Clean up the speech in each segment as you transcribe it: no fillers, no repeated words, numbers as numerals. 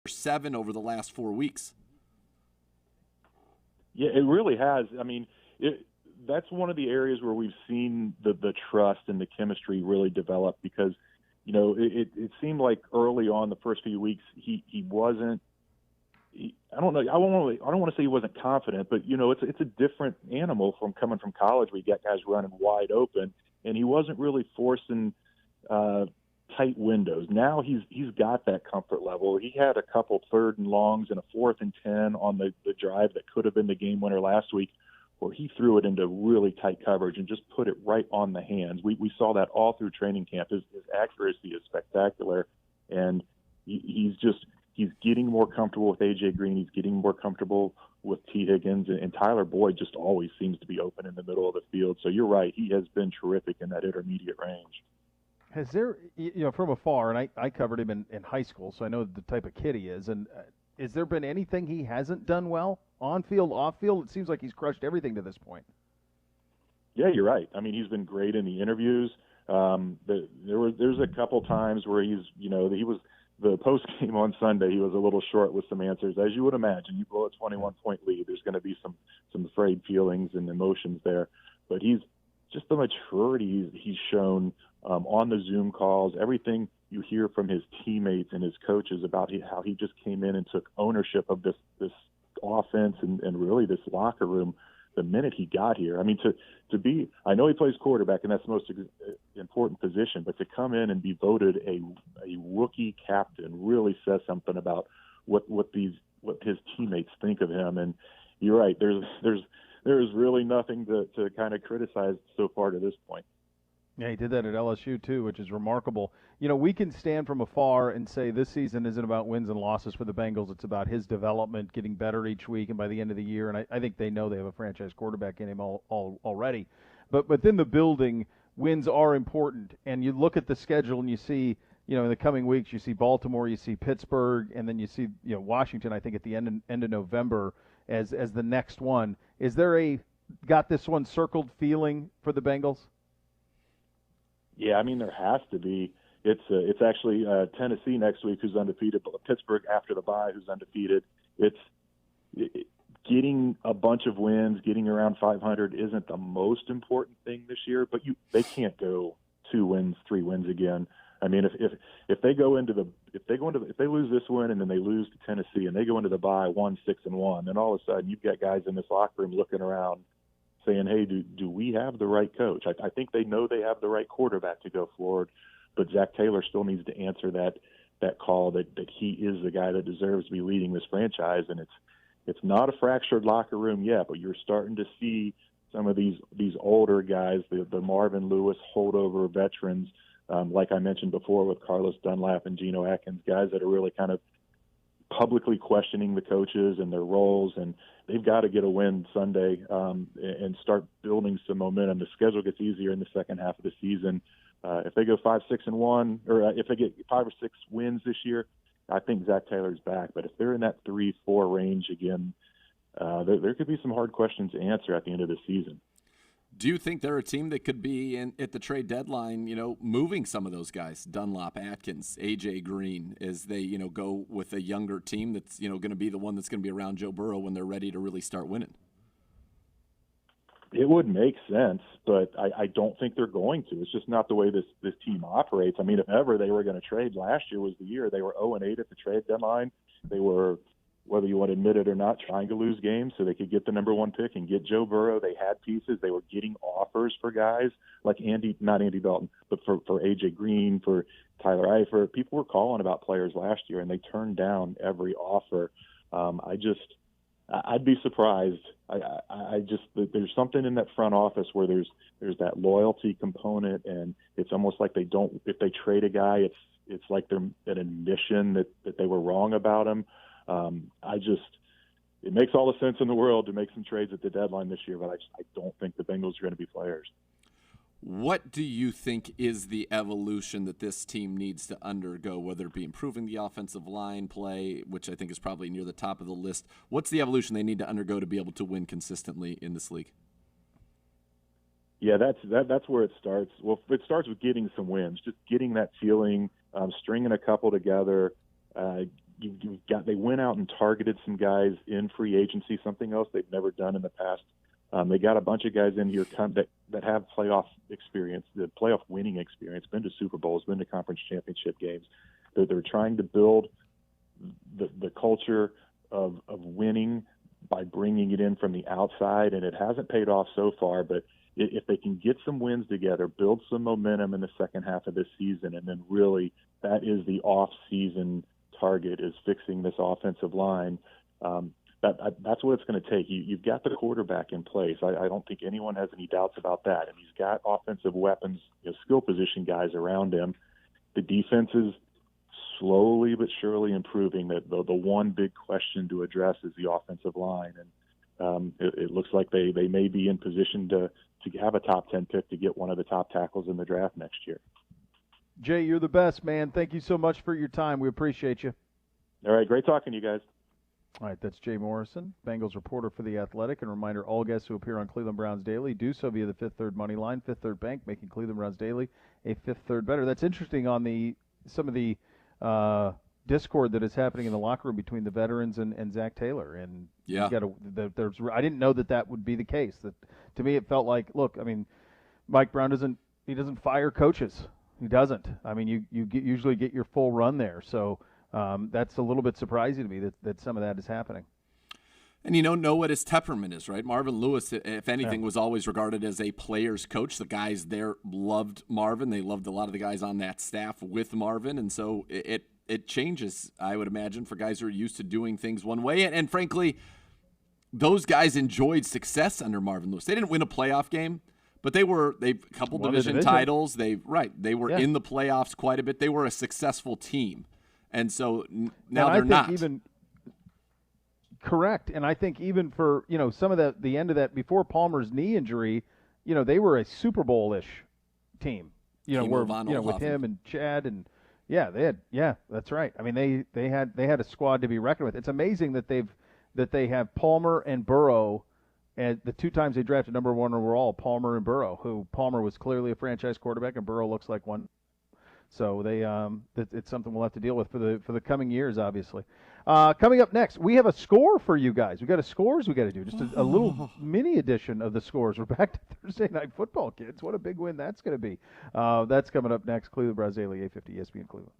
7 over the last 4 weeks. Yeah, it really has. I mean, that's one of the areas where we've seen the trust and the chemistry really develop because, it seemed like early on the first few weeks he wasn't. I don't know. I don't want to say he wasn't confident, but it's a different animal from coming from college where you got guys running wide open, and he wasn't really forcing tight windows. Now he's got that comfort level. He had a couple 3rd and longs and a 4th and 10 on the drive that could have been the game winner last week, where he threw it into really tight coverage and just put it right on the hands. We saw that all through training camp. His accuracy is spectacular, and he's getting more comfortable with A.J. Green. He's getting more comfortable with T. Higgins, and Tyler Boyd just always seems to be open in the middle of the field. So you're right. He has been terrific in that intermediate range. Has there, from afar, and I covered him in high school, so I know the type of kid he is, and has there been anything he hasn't done well? On field, off field? It seems like he's crushed everything to this point. Yeah, you're right. I mean, he's been great in the interviews. There's a couple times where he was the post game on Sunday. He was a little short with some answers, as you would imagine. You blow a 21-point lead, there's going to be some frayed feelings and emotions there. But he's just the maturity he's shown on the Zoom calls. Everything you hear from his teammates and his coaches about how he just came in and took ownership of this offense and really this locker room the minute he got here. I mean, to be, I know he plays quarterback and that's the most important position, but to come in and be voted a rookie captain really says something about what his teammates think of him. And you're right, there's really nothing to kind of criticize so far to this point. Yeah, he did that at LSU too, which is remarkable. We can stand from afar and say this season isn't about wins and losses for the Bengals. It's about his development, getting better each week, and by the end of the year, and I think they know they have a franchise quarterback in him already. But within the building, wins are important. And you look at the schedule and you see, in the coming weeks, you see Baltimore, you see Pittsburgh, and then you see, Washington, I think, at the end of November as the next one. Is there a got this one circled feeling for the Bengals? Yeah, I mean, there has to be. It's actually Tennessee next week, who's undefeated, but Pittsburgh after the bye, who's undefeated. Getting a bunch of wins, getting around 500 isn't the most important thing this year, but they can't go 2 wins, 3 wins again. I mean, if they lose this win and then they lose to Tennessee and they go into the bye 1-6-1, then all of a sudden you've got guys in this locker room looking around saying, hey, do we have the right coach? I think they know they have the right quarterback to go forward, but Zach Taylor still needs to answer that call that he is the guy that deserves to be leading this franchise. And it's not a fractured locker room yet, but you're starting to see some of these older guys, the Marvin Lewis holdover veterans, like I mentioned before with Carlos Dunlap and Geno Atkins, guys that are really kind of publicly questioning the coaches and their roles, and they've got to get a win Sunday and start building some momentum. The schedule gets easier in the second half of the season. If they go 5-6-1, or if they get 5 or 6 wins this year, I think Zach Taylor's back. But if they're in that 3-4 range again, there could be some hard questions to answer at the end of the season. Do you think they're a team that could be at the trade deadline, moving some of those guys, Dunlap, Atkins, A.J. Green, as they, go with a younger team that's, going to be the one that's going to be around Joe Burrow when they're ready to really start winning? It would make sense, but I don't think they're going to. It's just not the way this team operates. I mean, if ever they were going to trade, last year was the year. They were 0-8 at the trade deadline. They were, whether you want to admit it or not, trying to lose games so they could get the number 1 pick and get Joe Burrow. They had pieces. They were getting offers for guys like not Andy Dalton, but for A.J. Green, for Tyler Eifert. People were calling about players last year, and they turned down every offer. I'd be surprised. There's something in that front office where there's that loyalty component, and it's almost like if they trade a guy, it's like they're an admission that they were wrong about him. It makes all the sense in the world to make some trades at the deadline this year, but I don't think the Bengals are going to be players. What do you think is the evolution that this team needs to undergo, whether it be improving the offensive line play, which I think is probably near the top of the list? What's the evolution they need to undergo to be able to win consistently in this league? Yeah, that's where it starts. Well, it starts with getting some wins, just getting that feeling, stringing a couple together, they went out and targeted some guys in free agency, something else they've never done in the past. They got a bunch of guys in here that have playoff experience, the playoff winning experience, been to Super Bowls, been to conference championship games. They're trying to build the culture of winning by bringing it in from the outside, and it hasn't paid off so far. But if they can get some wins together, build some momentum in the second half of this season, and then really that is the off-season target, is fixing this offensive line. That's what it's going to take. You've got the quarterback in place. I don't think anyone has any doubts about that. And he's got offensive weapons, skill position guys around him. The defense is slowly but surely improving. The one big question to address is the offensive line. And it looks like they may be in position to have a top 10 pick to get one of the top tackles in the draft next year. Jay, you're the best, man. Thank you so much for your time. We appreciate you. All right, great talking to you guys. All right, that's Jay Morrison, Bengals reporter for The Athletic. And a reminder, all guests who appear on Cleveland Browns Daily do so via the Fifth Third Money Line, Fifth Third Bank, making Cleveland Browns Daily a Fifth Third better. That's interesting on some of the discord that is happening in the locker room between the veterans and Zach Taylor. And yeah, I didn't know that would be the case. That to me, it felt like, look, I mean, Mike Brown doesn't fire coaches. He doesn't. I mean, you usually get your full run there. So that's a little bit surprising to me that some of that is happening. And know what his temperament is, right? Marvin Lewis, if anything, was always regarded as a player's coach. The guys there loved Marvin. They loved a lot of the guys on that staff with Marvin. And so it changes, I would imagine, for guys who are used to doing things one way. And frankly, those guys enjoyed success under Marvin Lewis. They didn't win a playoff game, but they couple division titles. They were in the playoffs quite a bit. They were a successful team. And so now they're not. Correct. And I think even for, some of the end of that, before Palmer's knee injury, they were a Super Bowl-ish team. With him and Chad and that's right. I mean, they had a squad to be reckoned with. It's amazing that they have Palmer and Burrow, and the two times they drafted number one overall, Palmer and Burrow, who Palmer was clearly a franchise quarterback and Burrow looks like one. So it's something we'll have to deal with for the coming years, obviously. Coming up next, we have a score for you guys. We got scores we got to do. Just a little mini edition of the scores. We're back to Thursday Night Football, kids. What a big win that's going to be. That's coming up next. Cleveland Browns Daily, 850 ESPN Cleveland.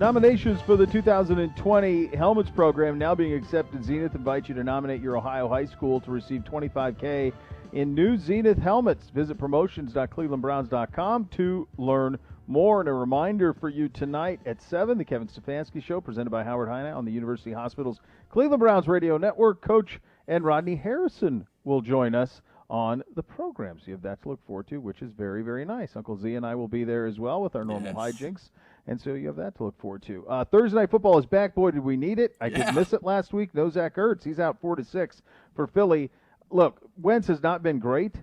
Nominations for the 2020 Helmets program now being accepted. Zenith invites you to nominate your Ohio high school to receive $25,000 in new Zenith helmets. Visit promotions.clevelandbrowns.com to learn more. And a reminder for you tonight at 7, the Kevin Stefanski Show, presented by Howard Heine on the University Hospital's Cleveland Browns Radio Network. Coach and Rodney Harrison will join us on the program. So you have that to look forward to, which is very, very nice. Uncle Z and I will be there as well with our normal hijinks. And so you have that to look forward to. Thursday Night Football is back. Boy, did we need it. I did miss it last week. No Zach Ertz. He's out 4-6 for Philly. Look, Wentz has not been great,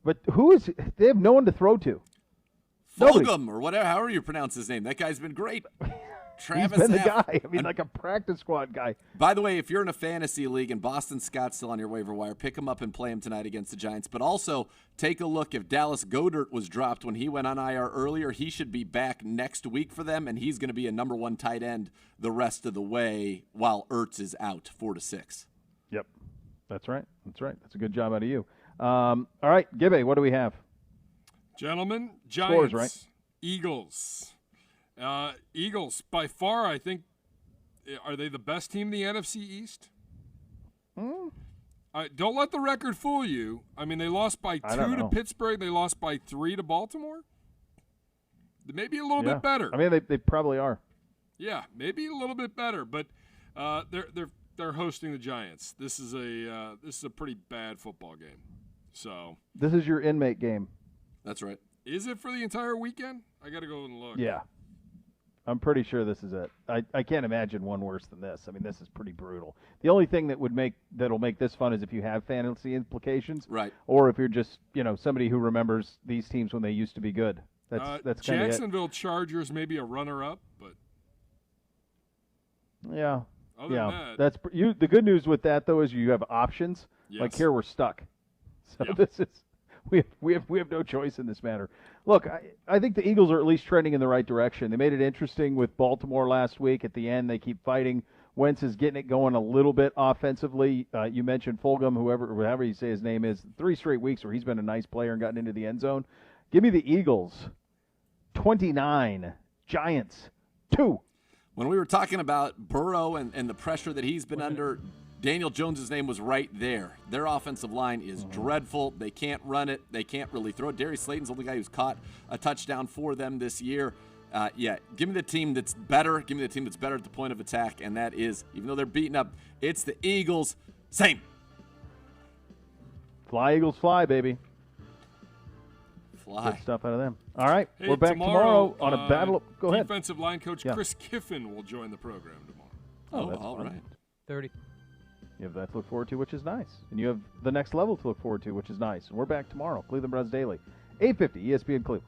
but they have no one to throw to. Fulgham, or whatever, however you pronounce his name. That guy's been great. Travis He's been the guy. I mean, like a practice squad guy. By the way, if you're in a fantasy league and Boston Scott's still on your waiver wire, pick him up and play him tonight against the Giants. But also, take a look. If Dallas Goedert was dropped when he went on IR earlier, he should be back next week for them, and he's going to be a number 1 tight end the rest of the way while Ertz is out 4-6. Yep. That's right. That's a good job out of you. All right, Gibby, what do we have? Gentlemen, Giants, Scores, right? Eagles. Eagles, by far, I think, are they the best team in the NFC East? Don't let the record fool you. I mean, they lost by 2 to Pittsburgh. They lost by 3 to Baltimore. Maybe a little bit better. I mean, they probably are. Yeah, maybe a little bit better, but they're hosting the Giants. This is a pretty bad football game. So this is your inmate game. That's right. Is it for the entire weekend? I got to go and look. Yeah. I'm pretty sure this is it. I can't imagine one worse than this. I mean, this is pretty brutal. The only thing that'll make this fun is if you have fantasy implications, right? Or if you're just somebody who remembers these teams when they used to be good. That's kind of Jacksonville Chargers maybe a runner-up, but yeah, other than that, that's you. The good news with that though is you have options. Yes. Like here we're stuck. So this is. We have no choice in this matter. Look, I think the Eagles are at least trending in the right direction. They made it interesting with Baltimore last week. At the end, they keep fighting. Wentz is getting it going a little bit offensively. You mentioned Fulgham, however you say his name is, 3 straight weeks where he's been a nice player and gotten into the end zone. Give me the Eagles, 29, Giants, 2. When we were talking about Burrow and the pressure that he's been under, Daniel Jones' name was right there. Their offensive line is dreadful. They can't run it. They can't really throw it. Darius Slayton's the only guy who's caught a touchdown for them this year. Give me the team that's better. Give me the team that's better at the point of attack, and that is, even though they're beaten up, it's the Eagles. Same. Fly, Eagles, fly, baby. Fly. Good stuff out of them. All right, hey, we're back tomorrow on a battle. Go ahead. Defensive line coach Chris Kiffin will join the program tomorrow. That's all fun. right. 30. You have that to look forward to, which is nice. And you have the next level to look forward to, which is nice. And we're back tomorrow. Cleveland Browns Daily, 8:50 ESPN Cleveland.